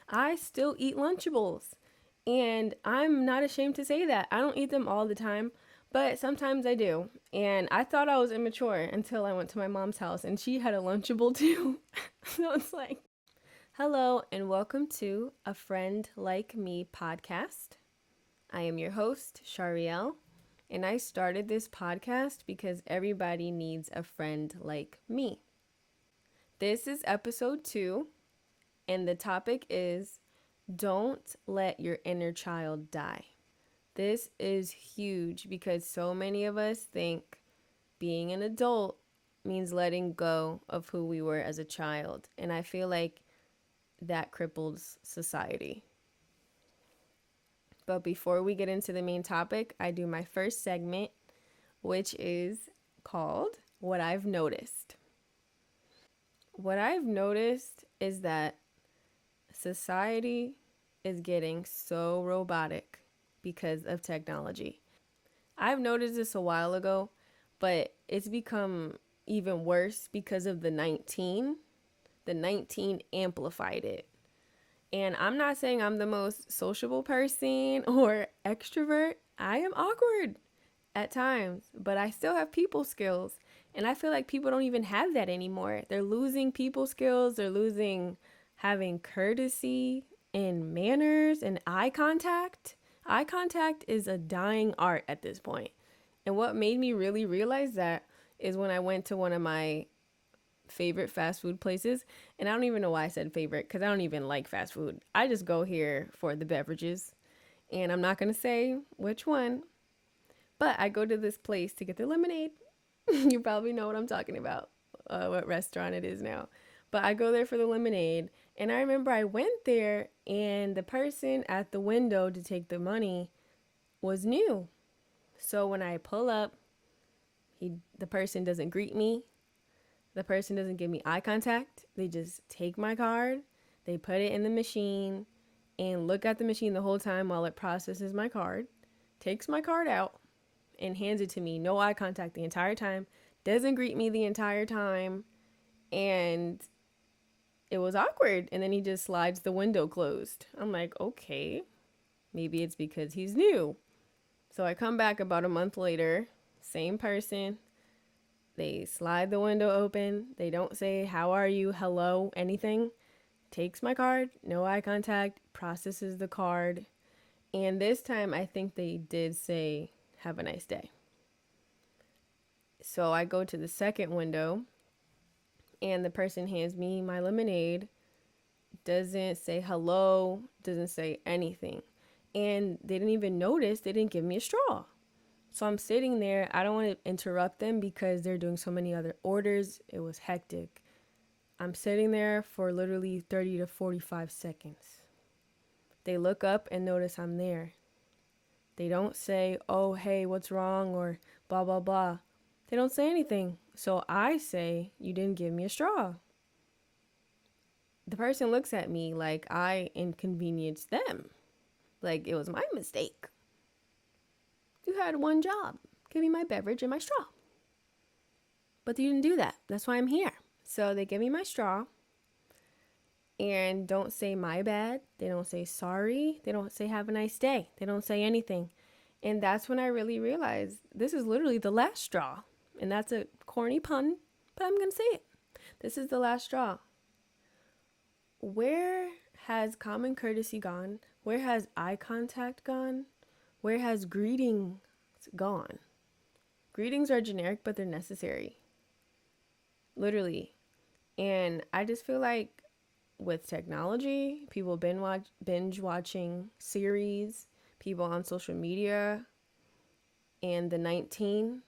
I still eat Lunchables. And I'm not ashamed to say that. I don't eat them all the time, but sometimes I do. And I thought I was immature until I went to my mom's house and she had a Lunchable too. So it's like, hello and welcome to A Friend Like Me podcast. I am your host, Shariel, and I started this podcast because everybody needs a friend like me. This is episode 2, and the topic is don't let your inner child die. This is huge because so many of us think being an adult means letting go of who we were as a child. And I feel like that cripples society. But before we get into the main topic, I do my first segment, which is called What I've Noticed. What I've noticed is that society is getting so robotic because of technology. I've noticed this a while ago, but it's become even worse because of the 19. The 19 amplified it. And I'm not saying I'm the most sociable person or extrovert. I am awkward at times, but I still have people skills. And I feel like people don't even have that anymore. They're losing people skills, they're losing having courtesy and manners and eye contact. Eye contact is a dying art at this point. And what made me really realize that is when I went to one of my favorite fast food places. And I don't even know why I said favorite because I don't even like fast food. I just go here for the beverages. And I'm not going to say which one, but I go to this place to get the lemonade. You probably know what I'm talking about, what restaurant it is now. But I go there for the lemonade. And I remember I went there and the person at the window to take the money was new. So when I pull up, the person doesn't greet me. The person doesn't give me eye contact. They just take my card, they put it in the machine, and look at the machine the whole time while it processes my card, takes my card out, and hands it to me. No eye contact the entire time, doesn't greet me the entire time, and it was awkward. And then he just slides the window closed. I'm like, okay, maybe it's because he's new. So I come back about a month later, same person, they slide the window open. They don't say, how are you, hello, anything. Takes my card, no eye contact, processes the card. And this time, I think they did say, have a nice day. So I go to the second window, and the person hands me my lemonade, doesn't say hello, doesn't say anything. And they didn't even notice, they didn't give me a straw. So I'm sitting there. I don't want to interrupt them because they're doing so many other orders. It was hectic. I'm sitting there for literally 30 to 45 seconds. They look up and notice I'm there. They don't say, oh, hey, what's wrong? Or blah, blah, blah. They don't say anything. So I say, you didn't give me a straw. The person looks at me like I inconvenienced them. Like it was my mistake. You had one job. Give me my beverage and my straw. But you didn't do that. That's why I'm here. So they give me my straw and don't say my bad. They don't say sorry. They don't say have a nice day. They don't say anything. And that's when I really realized this is literally the last straw. And that's a corny pun, but I'm going to say it. This is the last straw. Where has common courtesy gone? Where has eye contact gone? Where has greetings gone? Greetings are generic, but they're necessary. Literally. And I just feel like with technology, people binge watching series, people on social media, and the 19,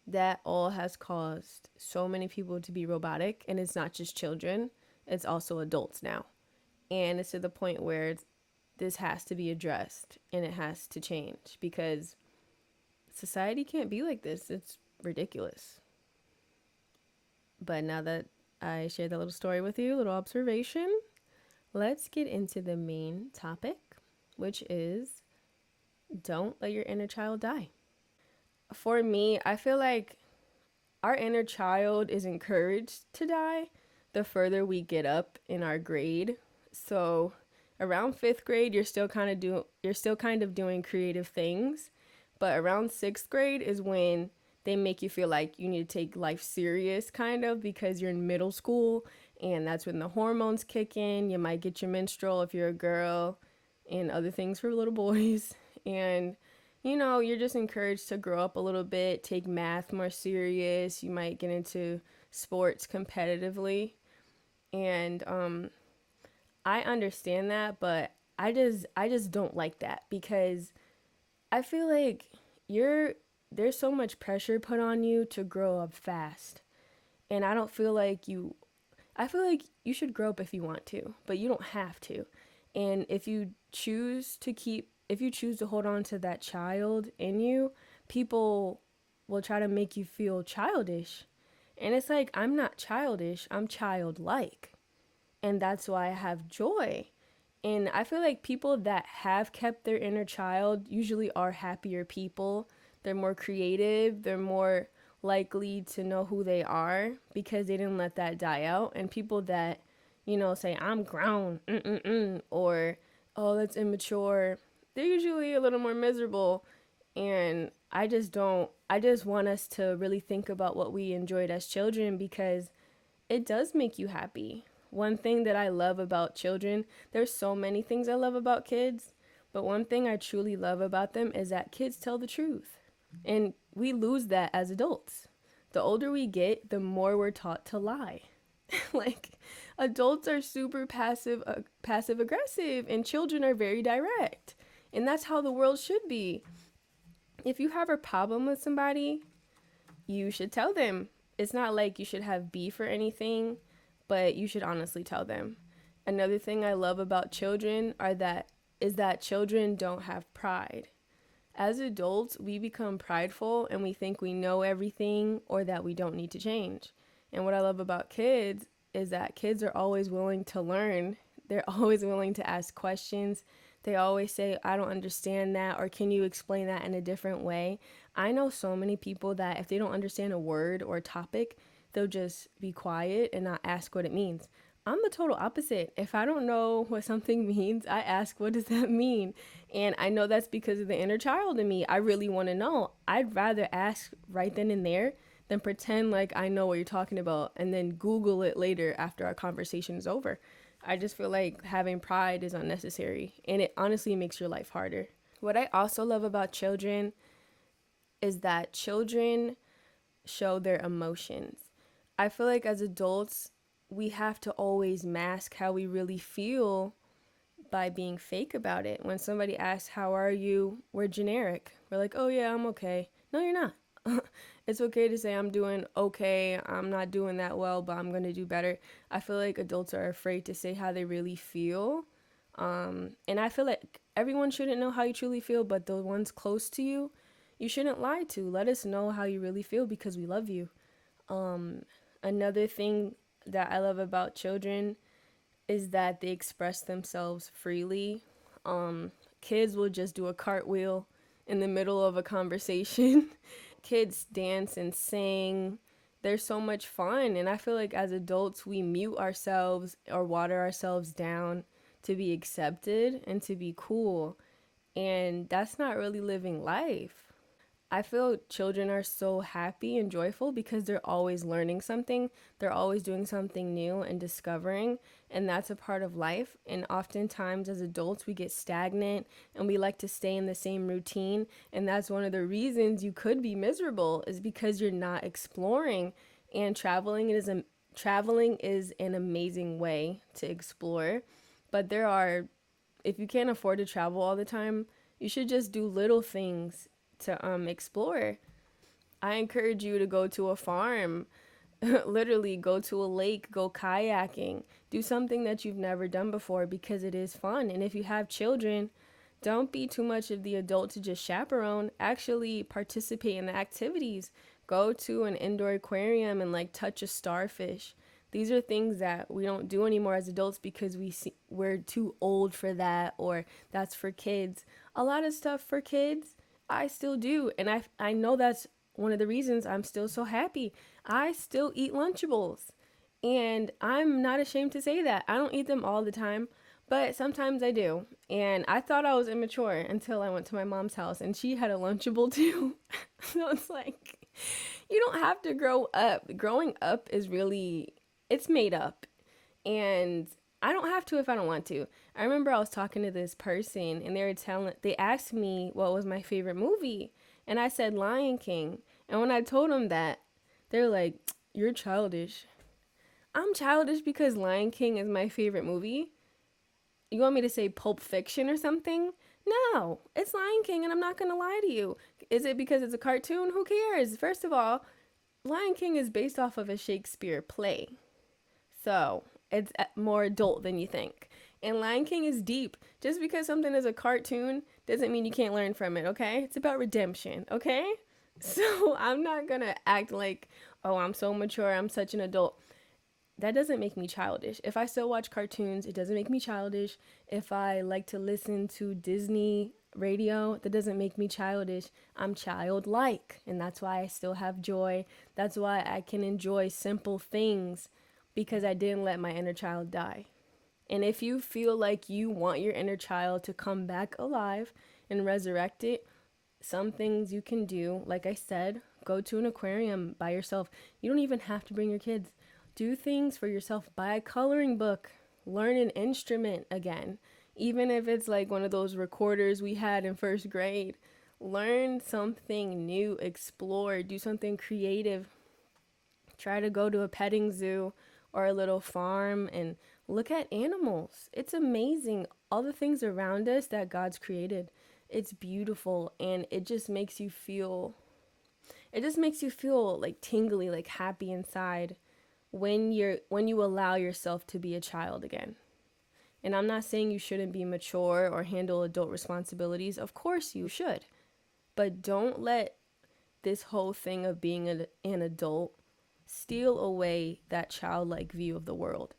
that all has caused so many people to be robotic. And it's not just children, it's also adults now. And it's to the point where this has to be addressed and it has to change because society can't be like this. It's ridiculous. But now that I shared that little story with you, little observation, let's get into the main topic, which is don't let your inner child die. For me, I feel like our inner child is encouraged to die the further we get up in our grade So around 5th grade, you're still kind of doing creative things, but around 6th grade is when they make you feel like you need to take life serious, kind of, because you're in middle school, and that's when the hormones kick in. You might get your menstrual if you're a girl, and other things for little boys. And you're just encouraged to grow up a little bit, take math more serious. You might get into sports competitively. And I understand that, but I just don't like that because I feel like you're there's so much pressure put on you to grow up fast. And I don't feel like I feel like you should grow up if you want to, but you don't have to. And if you choose to hold on to that child in you, people will try to make you feel childish. And it's like, I'm not childish, I'm childlike. And that's why I have joy. And I feel like people that have kept their inner child usually are happier people. They're more creative, they're more likely to know who they are because they didn't let that die out. And people that, say, I'm grown, or, oh, that's immature, they're usually a little more miserable. And I just want us to really think about what we enjoyed as children because it does make you happy. One thing that I love about children, there's so many things I love about kids, but one thing I truly love about them is that kids tell the truth. And we lose that as adults. The older we get, the more we're taught to lie. Like adults are super passive aggressive and children are very direct. And that's how the world should be. If you have a problem with somebody, you should tell them. It's not like you should have beef or anything, but you should honestly tell them. Another thing I love about children is that children don't have pride. As adults, we become prideful and we think we know everything or that we don't need to change. And what I love about kids is that kids are always willing to learn. They're always willing to ask questions. They always say, I don't understand that, or can you explain that in a different way? I know so many people that if they don't understand a word or a topic, they'll just be quiet and not ask what it means. I'm the total opposite. If I don't know what something means, I ask, what does that mean? And I know that's because of the inner child in me. I really want to know. I'd rather ask right then and there than pretend like I know what you're talking about and then Google it later after our conversation is over. I just feel like having pride is unnecessary and it honestly makes your life harder. What I also love about children is that children show their emotions. I feel like as adults, we have to always mask how we really feel by being fake about it. When somebody asks, how are you? We're generic. We're like, oh yeah, I'm okay. No, you're not. It's okay to say I'm doing okay. I'm not doing that well, but I'm going to do better. I feel like adults are afraid to say how they really feel. And I feel like everyone shouldn't know how you truly feel, but the ones close to you, you shouldn't lie to. Let us know how you really feel because we love you. Another thing that I love about children is that they express themselves freely. Kids will just do a cartwheel in the middle of a conversation. Kids dance and sing. They're so much fun. And I feel like as adults, we mute ourselves or water ourselves down to be accepted and to be cool. And that's not really living life. I feel children are so happy and joyful because they're always learning something. They're always doing something new and discovering, and that's a part of life. And oftentimes as adults, we get stagnant and we like to stay in the same routine, and that's one of the reasons you could be miserable is because you're not exploring. And traveling is an amazing way to explore, but if you can't afford to travel all the time, you should just do little things to explore. I encourage you to go to a farm, literally go to a lake, go kayaking, do something that you've never done before because it is fun. And if you have children, don't be too much of the adult to just chaperone. Actually participate in the activities. Go to an indoor aquarium and like touch a starfish. These are things that we don't do anymore as adults because we're too old for that or that's for kids. A lot of stuff for kids I still do. And I know that's one of the reasons I'm still so happy. I still eat Lunchables. And I'm not ashamed to say that. I don't eat them all the time. But sometimes I do. And I thought I was immature until I went to my mom's house and she had a Lunchable too. So it's like, you don't have to grow up. Growing up is really, it's made up. And I don't have to if I don't want to. I remember I was talking to this person and they asked me what was my favorite movie. And I said Lion King. And when I told them that, they're like, you're childish. I'm childish because Lion King is my favorite movie. You want me to say Pulp Fiction or something? No, it's Lion King, and I'm not going to lie to you. Is it because it's a cartoon? Who cares? First of all, Lion King is based off of a Shakespeare play. So it's more adult than you think. And Lion King is deep. Just because something is a cartoon doesn't mean you can't learn from it, okay? It's about redemption, okay? So I'm not going to act like, oh, I'm so mature, I'm such an adult. That doesn't make me childish. If I still watch cartoons, it doesn't make me childish. If I like to listen to Disney radio, that doesn't make me childish. I'm childlike, and that's why I still have joy. That's why I can enjoy simple things because I didn't let my inner child die. And if you feel like you want your inner child to come back alive and resurrect it, some things you can do, like I said, go to an aquarium by yourself. You don't even have to bring your kids. Do things for yourself. Buy a coloring book. Learn an instrument again. Even if it's like one of those recorders we had in first grade. Learn something new. Explore. Do something creative. Try to go to a petting zoo or a little farm and look at animals. It's amazing. All the things around us that God's created. It's beautiful, and it just makes you feel like tingly, like happy inside when you allow yourself to be a child again. And I'm not saying you shouldn't be mature or handle adult responsibilities. Of course you should. But don't let this whole thing of being an adult steal away that childlike view of the world.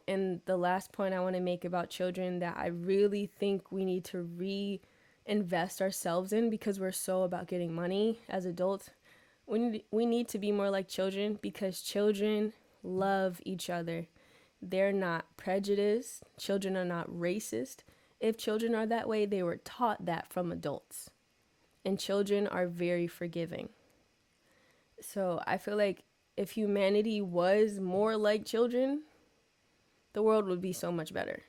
And the last point I want to make about children that I really think we need to reinvest ourselves in, because we're so about getting money as adults. We need to be more like children, because children love each other. They're not prejudiced. Children are not racist. If children are that way, they were taught that from adults. And children are very forgiving. So I feel like if humanity was more like children, the world would be so much better.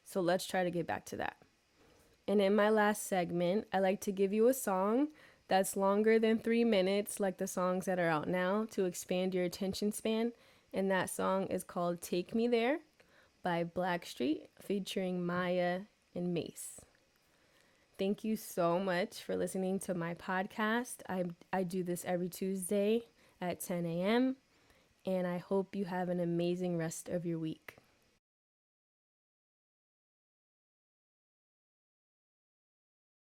So let's try to get back to that. And in my last segment, I like to give you a song that's longer than 3 minutes, like the songs that are out now, to expand your attention span. And that song is called Take Me There by Blackstreet, featuring Maya and Mace. Thank you so much for listening to my podcast. I do this every Tuesday at 10 a.m. And I hope you have an amazing rest of your week.